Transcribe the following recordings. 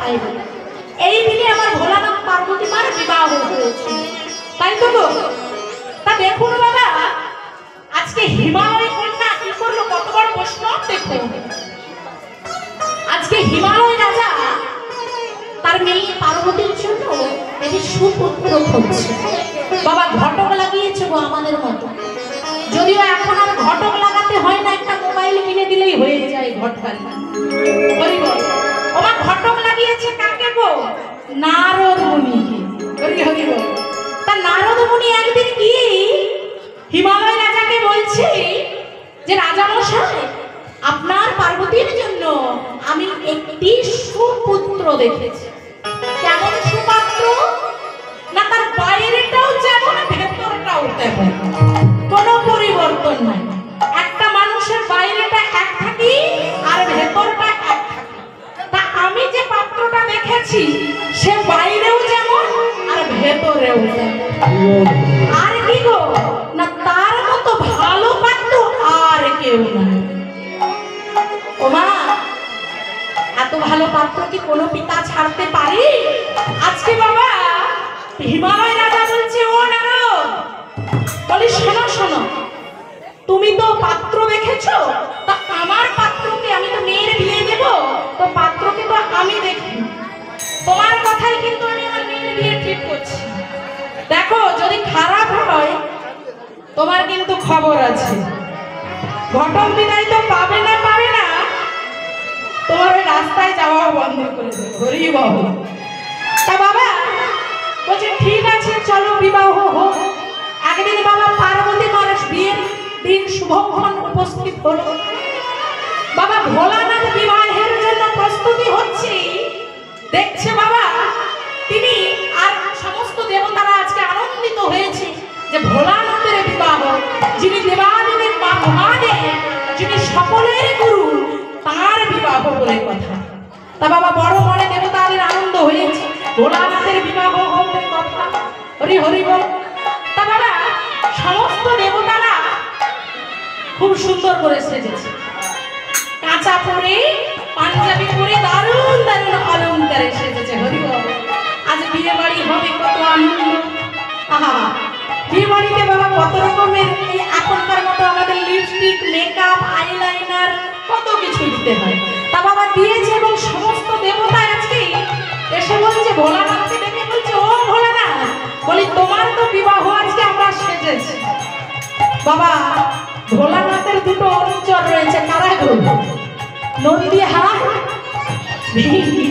কোথায় গো? এই দিনে আমার ভোলানাথ পার্বতী মার বিবাহ হয়েছে, তাই তো গো? তা দেখুন বাবা, আজকে হিমালয় কন্যা কি করলো, কত বড় প্রশ্ন। দেখুন আজকে হিমালয় রাজা তার মেয়ে পার্বতীর জন্য একটি সুপুত্র খুঁজছে। বাবা ঘটক লাগিয়েছে গো আমাদের মতো, যদিও এখন আর ঘটক লাগাতে হয় না, একটা মোবাইল কিনে দিলেই হয়ে যায় ঘটকালি। হরি বল। আমার ঘটক লাগিয়েছে কাকে গো? নারদ মুনিকে। হরি হরি বল। তা নারদ মুনি একদিন কি হিমালয় রাজাকে বলছে যে রাজা মশাই, আপনার পার্বতীর জন্য আমি একটি সুপুত্র দেখেছি। কেমন সুপাত্র? না তার বাইরেটাও যেমন ভেতরটাও তেমন, কোনো পরিবর্তন নাই। একটা মানুষের বাইরেটা এক থাকি আর ভেতরটা এক থাকি। তা আমি যে পাত্রটা দেখেছি সে বাইরেও যেমন আর ভেতরেও তেমন। আর কি গো, না তার মতো ভালো পাত্র আর কেউ নাই। ও মা, এত ভালো পাত্র কি কোনো পিতা ছাড়তে পারে? আজকে বাবা হিমালয় রাজা বলছে, ও নারদ, বলি শোনো শোনো, তুমি তো পাত্র দেখেছো, তা আমার পাত্রকে, আমি তো মেয়ের বিয়ে দেব, তো পাত্রকে তো আমি দেখি। তোমার কথাই কিন্তু আমি আমার মেয়ের বিয়ে ঠিক করছি। দেখো যদি খারাপ হয় তোমার কিন্তু খবর আছে। ঘটক বিদায় তো পাবে না পাবে না, তোমার ওই রাস্তায় যাওয়া বন্ধ করে দেবে। হরি বাবু। তা বাবা বলছে ঠিক আছে চলো বিবাহ হোক। একদিন বাবা পার্বতী মার বিয়ের দিন শুভক্ষণ উপস্থিত হলো। বাবা ভোলানাথ বিবাহের জন্য প্রস্তুতি হচ্ছে। দেখছে বাবা তিনি আর সমস্ত দেবতারা আজকে আনন্দিত হয়েছে যে ভোলানাথের বিবাহ, যিনি দেবাদিদেব মহাদেব, যিনি সকলের গুরু, তার বিবাহ বলে কথা। তা বাবা বড় মনে দেবতাদের আনন্দ হয়েছে, ভোলানাথের বিবাহ হবে কথা। হরি হরি বল। তা বাবা সমস্ত দেবতারা খুব সুন্দর করে সেজেছে, কাঁচা পরে পাঞ্জাবি পরে দারুণ দারুণ অলংকারে সেজেছে। হরি বল। আজ বিয়ে বাড়ি হবে, কত আনন্দ। আহা, বিয়ে বাড়িতে বাবা কত রকমের, এই এখনকার মতো আমাদের লিপস্টিক, মেকআপ, আইলাইনার কত কিছু দিতে হয়। তা বাবা দিয়েছে এবং সমস্ত দেবতা আজকে এসে বলছে, ভোলানাথকে ডেকে বলছে, ও ভোলানাথ, বলি তোমার তো বিবাহ আজকে আমরা সেজেছি। বাবা ভোলানাথের দুটো অনুচর রয়েছে, কারা গো? নন্দী হাত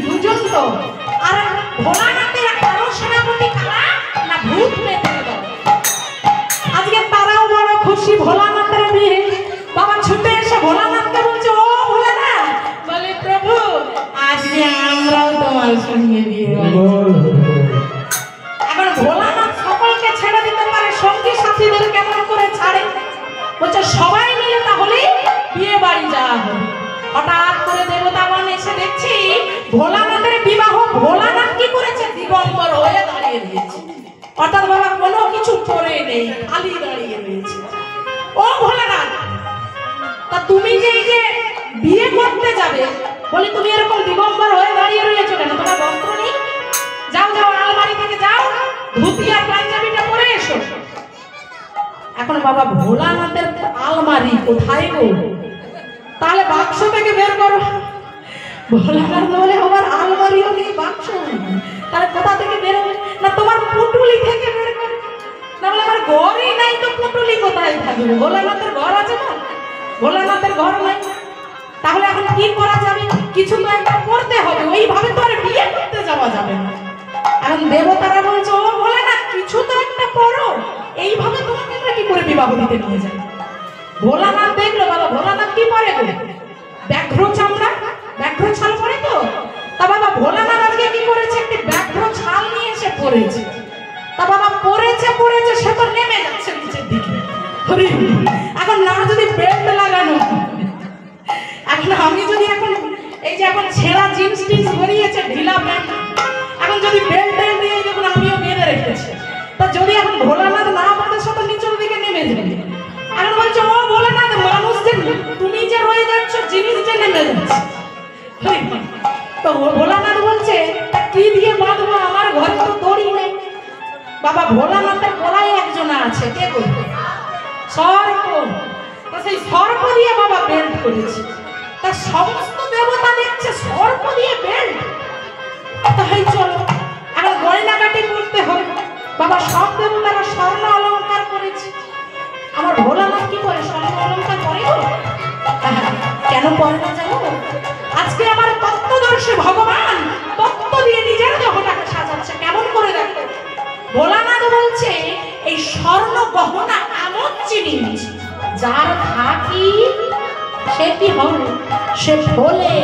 দুজন তো। আর ভোলানাথের আরো সেনাপতি কারা? না ভূত মেতে দাও। আজকে তারাও বড় খুশি ভোলানাথের বিয়ে। বাবা ছুটে এসে ভোলানাথকে বলছে, ও ভোলানাথ, বলে প্রভু আজকে আমরাও তোমার সঙ্গে বিয়ে করব। এখন ভোলানাথ সকলকে ছেড়ে দিতে পারে, সঙ্গী সাথীদের কেমন করে ছাড়ে? বলছে সবাই মিলে তাহলে বিয়ে বাড়ি যাওয়া হবে। হঠাৎ করে দেবতাগণ এসে দেখছি ভোলানাথের বিবাহ। ভোলানাথ কি করেছে? দিগম্বর হয়ে দাঁড়িয়ে দিয়েছে। অর্থাৎ বাবা কোনো কিছু পরে নেই, খালি দাঁড়িয়ে রয়েছে। ও ভোলানাথ, তা তুমি যে এই যে বিয়ে করতে যাবে, বলি তুমি এরকম দিগম্বর হয়ে দাঁড়িয়ে রয়েছো কেন? তোমার বস্ত্র নেই? যাও যাও, আলমারি থেকে যাও, ধুতি আর পাঞ্জাবিটা পরে এসো। এখন বাবা ভোলানাথের আলমারি কোথায় গো? তাহলে বাক্স থেকে বের করো। ভোলানাথ বলে আমার আলমারিও নেই, বাক্স নেই, তাহলে কোথা থেকে বের হবে? না তোমার পুটুলি থেকে বের করো। না বলে আমার ঘরই নাই, তো পুটুলি কোথায় থাকবে? ভোলানাথের ঘর আছে না? ভোলানাথের ঘর নাই, তাহলে এখন কি করা যাবে? কিছু তো একটা করতে হবে, ওইভাবে তো আর বিয়ে করতে যাওয়া যাবে না। এখন দেবতারা বলছে, ও ভোলানাথ কিছু তো একটা করো, এইভাবে তোমাকে আমরা কি করে বিবাহ দিতে নিয়ে যাই? ভোলানাথ দেখলো বাবা ভোলানাথ কি পরে গো? ব্যাঘ্র চামড়া, ব্যাঘ্র ছাল পরে তো। তা বাবা ভোলানাথ আজকে কি করেছে? একটি ব্যাঘ্র ছাল নিয়ে এসে পরেছে। তা বাবা পরেছে পরেছে, সে তো নেমে যাচ্ছে নিচের দিকে। এখন না যদি বেল্ট লাগানো, এখন আমি যদি এখন এই যে এখন ছেঁড়া জিন্স টিন্স বেরিয়েছে, ঢিলা প্যান্ট, এখন যদি বেল্ট দিয়ে দেখুন আমিও বেঁধে রেখেছি, তা যদি এখন ভোলানাথ না বাঁধে সে তো নিচের দিকে নেমে যাবে। এখন বলছে, ও ভোলানাথ, মানুষ যে তুমি যে রয়ে যাচ্ছ, জিনিস যে নেমে যাচ্ছে। তো ভোলানাথ বলছে, বাবা ভোলানাথের গলায় একজনা আছে, কে করবে? সর্প। তা সেই সর্প দিয়ে বাবা বেল্ট করেছে। তা সমস্ত দেবতা দেখছে সর্প দিয়ে বেল্ট, তাই চলো এখন গয়নাগাটি করতে হবে। বাবা সব দেবতারা স্বর্ণ অলঙ্কার করেছে, আমার ভোলানাথ কি করে স্বর্ণ অলঙ্কার করে? কেন করে না জানো? আজকে আমার তত্ত্বদর্শী ভগবান তত্ত্ব দিয়ে নিজের দেহটাকে সাজাচ্ছে। কেমন করে দেখো, ভোলানাথ বলছে এই স্বর্ণ গহনা এমন জিনিস যার থাকি সে কি হবে? সে ফলে।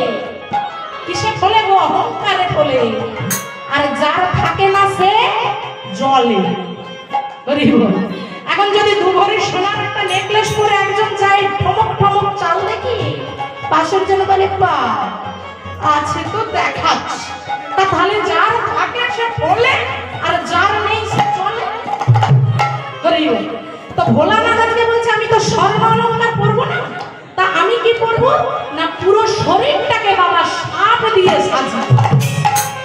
কিসে ফলে গো? অহংকারে ফলে। আর যার থাকে না সে জলে। এখন যদি দু ভরি সোনার একটা নেকলেস পরে একজন যায় ঠমক ঠমক চাল দেখি, পাশের জন্য বলে পা আছে তো দেখাচ্ছে, তা তাহলে যার থাকে সে ফলে আর যার নেই সে চলে। তো ভোলানাথ আজকে বলছে আমি তো স্বর্ণ অলঙ্কার পরবো না, তা আমি কি করবো না পুরো শরীরটাকে বাবা সাপ দিয়ে সাজি।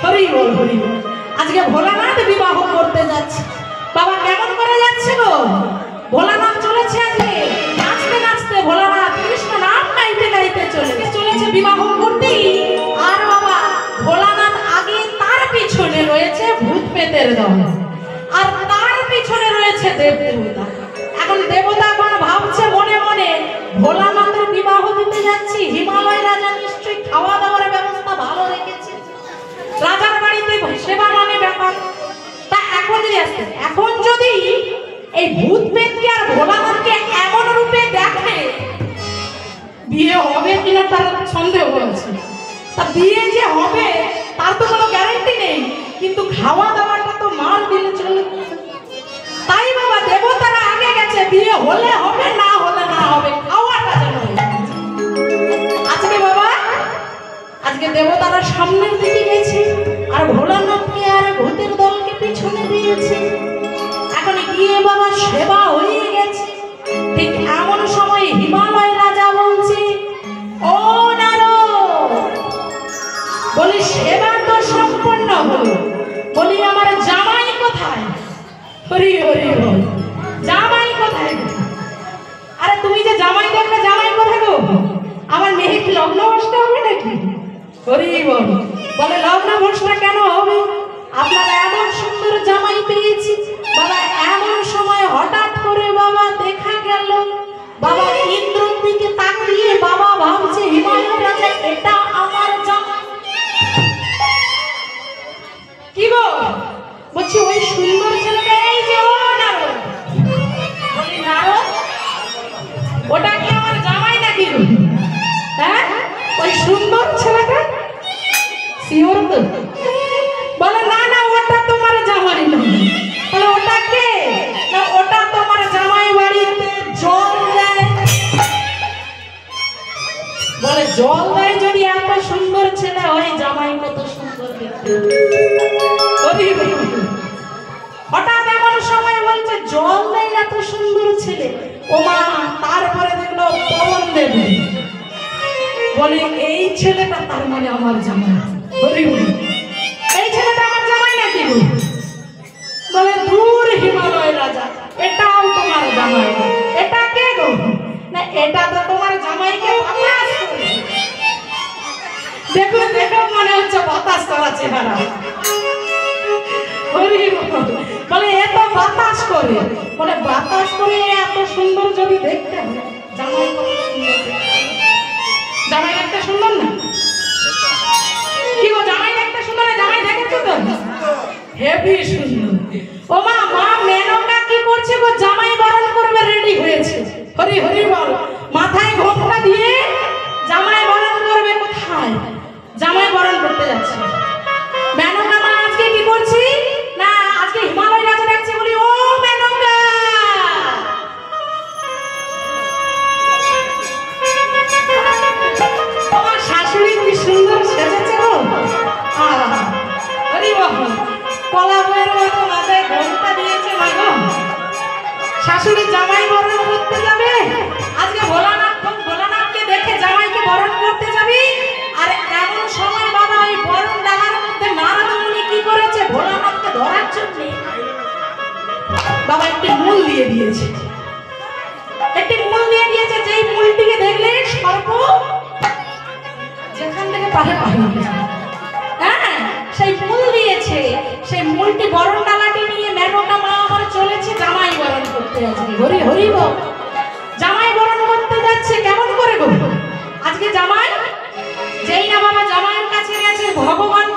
হরি বল হরি বল। আজকে ভোলানাথ বিবাহ করতে যাচ্ছে। বাবা কেমন করে যাচ্ছে গো? ভোলানাথ চলেছে আজকে নাচতে নাচতে, ভোলানাথ কৃষ্ণ নাম গাইতে গাইতে চলেছে বিবাহ করতেই। আর বাবা ভোলানাথ আগে, তার পিছনে রয়েছে ভূত পেতের দল, আর তার পিছনে রয়েছে দেব দেবতা। এখন দেবতাগণ ভাবছে মনে মনে ভোলানাথের বিবাহ দিতে যাচ্ছি, হিমালয় রাজা নিশ্চয়ই খাওয়া দাওয়ার ব্যবস্থা ভালো রেখেছে, রাজার বাড়িতে সেবা মানে ব্যাপার। তা এখন যদি এই ভূত পেতকে আর ভোলানাথকে এমন রূপে দেখে, বিয়ে হবে কিনা তার সন্দেহ আছে। তা বিয়ে যে হবে তার তো কোনো গ্যারান্টি নেই, কিন্তু খাওয়া দাওয়াটা তো মাল দিলে চলে। তাই বাবা দেবতারা আগে গেছে, বিয়ে হলে হবে না হলে না হবে, খাওয়াটা যেন। আজকে বাবা আজকে দেবতারা সামনের দিকে গেছে আর ভোলানাথকে আর ভূতের দলকে পিছনে দিয়েছে। এখন গিয়ে বাবা সেবা হয়ে গেছে। ঠিক এমন সময় হিমালয় রাজা বলছে, ও নারদ, বলি সেবা তো সম্পন্ন হলো, বলি আমার জামাই কোথায়? হরি হরি বল। জামাই কোথায়? আরে তুমি যে জামাই দেখলে, জামাই কোথায় গো? আমার মেয়ে কি লগ্ন বসতে হবে নাকি? হরি বল। বলে লগ্ন বসটা কেন হবে? আপনারা এমন সুন্দর জামাই পেয়েছি বাবা। এমন সময় হঠাৎ করে বাবা দেখা গেল বাবা ইন্দ্রের দিকে তাকিয়ে বাবা ভাবছে হিমালয় রাজা এটা আমার জামাই। কি গো বলছি ওই সুন্দর ছেলেটা এই যে ও নারদ। বলি নারদ ওটা কি আমার জামাই নাকি? হ্যাঁ ওই সুন্দর ছেলেটা শিওর তো? বলে না না ওটা তোমার জামাই না। বলে ওটা কে? না ওটা তোমার জামাই বাড়িতে জল দেয়। বলে জল দেয় যদি এত সুন্দর ছেলে হয়, জামাই কত সুন্দর দেখতে। হঠাৎ এমন সময় বলছে জল দেয় এত সুন্দর ছেলে, ও মা। তারপরে দেখলো পবন দেবে। বলে এই ছেলেটা তার মানে আমার জামাই। এই ছেলেটা আমার জামাই নাকি? বলে দূর হিমালয় রাজা, এটাও তোমার জামাই। এটা কে গো? না এটা তো তোমার জামাইকে বাতাস করে। দেখো দেখো মনে হচ্ছে বাতাস করা চেহারা। বলে এত বাতাস করে। বলে বাতাস করে এত সুন্দর যদি দেখতে হয়, জামাই কত সুন্দর। জামাই দেখতে সুন্দর না? কি গো জামাই দেখতে সুন্দর না? জামাই দেখেছো তো? হেভি সুন্দর। ও মা, মা মেনকা কি করছে গো? জামাই বরণ করবে রেডি হয়েছে। হরি হরি বল। মাথায় ঘোমটা দিয়ে জামাই বরণ করবে। কোথায়? জামাই বরণ করতে যাচ্ছে। মেনকা মা আজকে কি করছি না, আজকে হিমালয় রাজা দেখছে। বলি ও মেনকা, তোমার শাশুড়ি কি সুন্দর সেজেছে গো। হরি বল। কলা বইয়ের মতো মাথায় ঘোমটা দিয়েছে, দিয়ে দিয়েছে, একটি মূল দিয়ে দিয়েছে, যেই মূলটিকে দেখলে সর্প যেখান থেকে পারে পারে। হ্যাঁ, সেই মূল দিয়েছে। সেই মূলটি বরণ ডালাটি নিয়ে মেনকা মা আমার চলেছে জামাই বরণ করতে। আজকে হরি হরি বল, জামাই বরণ করতে যাচ্ছে। কেমন করে গো আজকে জামাই? যেই না বাবা জামাইয়ের কাছে গেছে ভগবান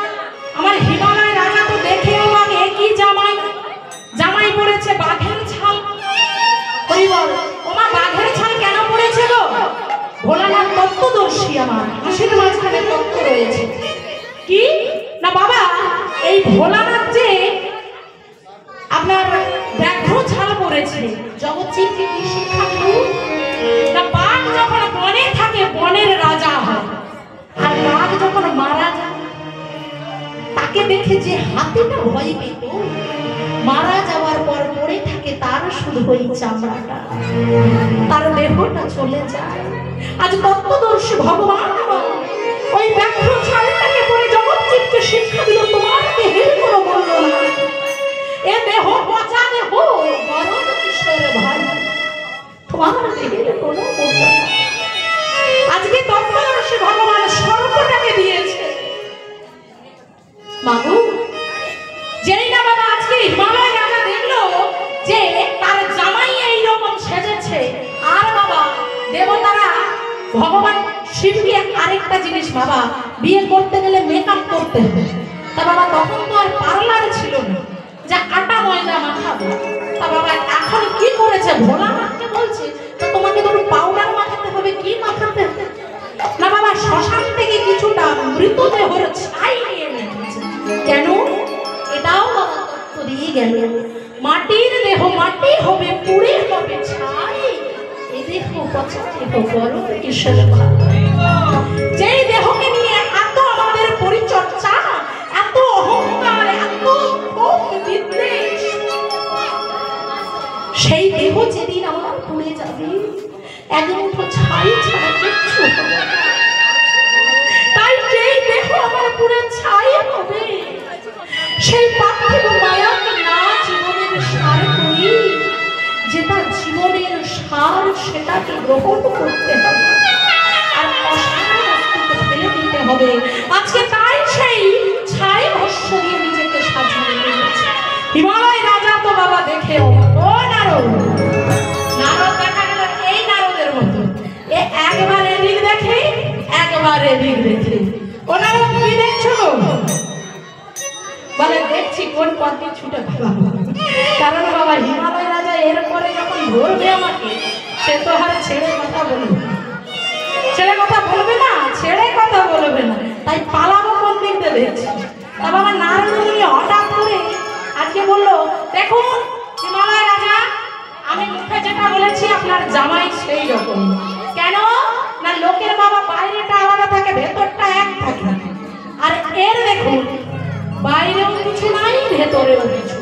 আমার হিমালয় রাজা তো দেখে অবাক, একই জামাই, জামাই পড়েছে বাঘের ছাল। হরি বল, ওমা বাঘের ছাল কেন পড়েছে গো? ভোলানাথ তত্ত্বদর্শী, আমার হাসির মাঝখানে তত্ত্ব রয়েছে। কি না বাবা, এই ভোলানাথ যে আপনার ব্যাঘ্র ছাল পড়েছে, জগৎচিত্রী কি শিক্ষা দিল না? বাঘ যখন বনে থাকে বনের রাজা হয়, আর বাঘ যখন মারা যায় তাকে দেখে যে হাতিটা ভয় পেত, মারা যাওয়ার পর পড়ে থাকে তার শুধু ওই চামড়াটা, তার দেহটা চলে যায়। আজ তত্ত্বদর্শী ভগবান ওই ব্যাঘ্র ছালটাকে পরে জগৎচিত্রী শিক্ষা দিল, তোমার দেহের কোনো মূল্য না, এ দেহ পচা দেহ, বরণ কিসের ভাই, তোমার দেহের কোনো মূল্য না। আজকে তত্ত্বদর্শী ভগবান সর্বটাকে দিয়েছে। মাগো, যেই না বাবা আজকে হিমালয় রাজা দেখলো যে তার জামাই এইরকম সেজেছে, আর বাবা দেবতারা ভগবান শিবকে আরেকটা জিনিস বাবা, বিয়ে করতে গেলে মেকআপ করতে হবে। তা বাবা তখন তো আর পার্লার ছিল না যা আটা ময়দা মাখাবো। তা বাবা এখন কি করেছে, ভোলানাথকে বলছে তো তোমাকে তো পাউডার মাখাতে হবে। কি মাখাতে হবে না বাবা, শ্মশান থেকে কিছুটা মৃতদেহের ছাই নিয়ে এনেছে। কেন? এটাও বাবা তত্ত্ব দিয়ে গেল, মাটির দেহ মাটি হবে, পুড়ে হবে ছাই, এ দেহ পচা দেহ বরণ কিসের ভাই। যেই দেহকে নিয়ে এত আমাদের পরিচর্চা, এত অহংকার, এত বিদ্বেষ, সেই দেহ যেদিন আমার পুড়ে যাবে একদিন তো ছাই ছাড়া কিচ্ছু হবে। তাই যেই দেহ আমার পুড়ে ছাই হবে, সেই পার্থিব মায়াকে না জীবনের সার করি, যেটা জীবনের সার সেটাকে গ্রহণ করতে হবে, আর অসার বস্তুকে ফেলে দিতে হবে। আজকে তাই সেই ছাই ভস্য দিয়ে নিজেকে সাজিয়ে নিয়েছে। হিমালয় রাজা তো বাবা দেখে ও নারদ, নারদ দেখা গেল এই নারদের মতো, এ একবার এদিক দেখে একবার এদিক দেখে। ও নারদ কি দেখছো? বলে দেখছি কোন পথে ছুটে পালাবো। কারণ বাবা হিমালয় রাজা এরপরে যখন ধরবে আমাকে, সে তো আর ছেড়ে কথা বলবে না, ছেড়ে কথা বলবে না, ছেড়ে কথা বলবে না। তাই পালাবো কোন দিক দিয়ে দেখছি। তা বাবা নারদ হঠাৎ করে আজকে বললো, দেখুন হিমালয় রাজা, আমি মুখে যেটা বলেছি আপনার জামাই সেই রকম। কেন না, লোকের বাবা বাইরেটা আলাদা থাকে, ভেতরটা এক থাকে। আর এর দেখুন বাইরেও কিছু নাই, ভেতরেও কিছু।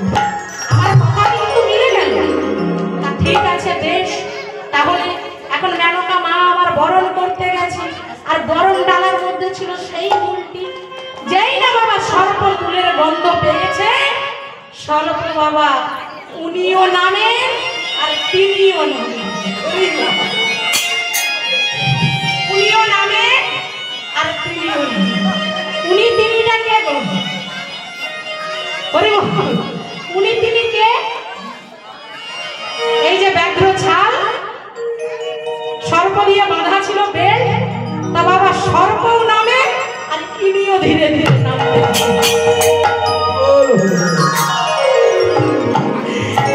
আমার কথা কিন্তু মিলে গেল। তা ঠিক আছে, বেশ, তাহলে এখন মেনকা মা আমার বরণ করতে গেছে, আর বরণ ডালার মধ্যে ছিল সেই মূলটি। যেই না বাবা সর্প ফুলের গন্ধ পেয়েছে, সর্প বাবা উনিও নামে আর তিনিও নামে, উনিও নামে আর তিনিও নামে। উনি তিনিটা কে গো? উনি তিনি কে? এই যে ব্যাঘ্র ছাল, সর্প দিয়ে বাঁধা ছিল বেল্ট, তা বাবা সর্পও নামে আর তিনিও ধীরে ধীরে নামে,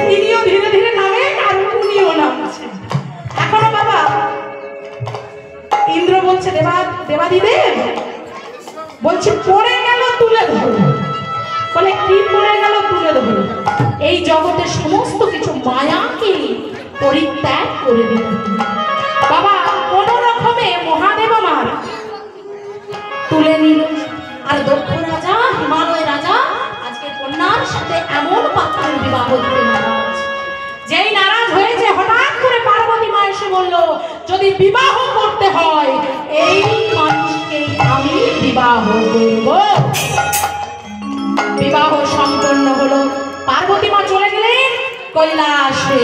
তিনিও ধীরে ধীরে নামে আর উনিও নামছে। এখনো বাবা ইন্দ্র বলছে, দেবাদিদেব বলছে পড়ে গেল তুলে ধরো। বলে কি পড়ে গেল তুলে ধরো? এই জগতের সমস্ত কিছু মায়াকে পরিত্যাগ করে দিল বাবা। কোন রকমে মহাদেব আমার তুলে নিল। আর দক্ষ রাজা হিমালয় রাজা আজকে কন্যার সাথে এমন পাত্রের বিবাহ দিতে নারাজ। যেই নারাজ হয়েছে, হঠাৎ করে পার্বতী মা এসে বলল, যদি বিবাহ করতে হয় এই মানুষকে আমি বিবাহ করব। বিবাহ সম্পন্ন হলো। পার্বতী মা চলে গেলেন কৈলাসে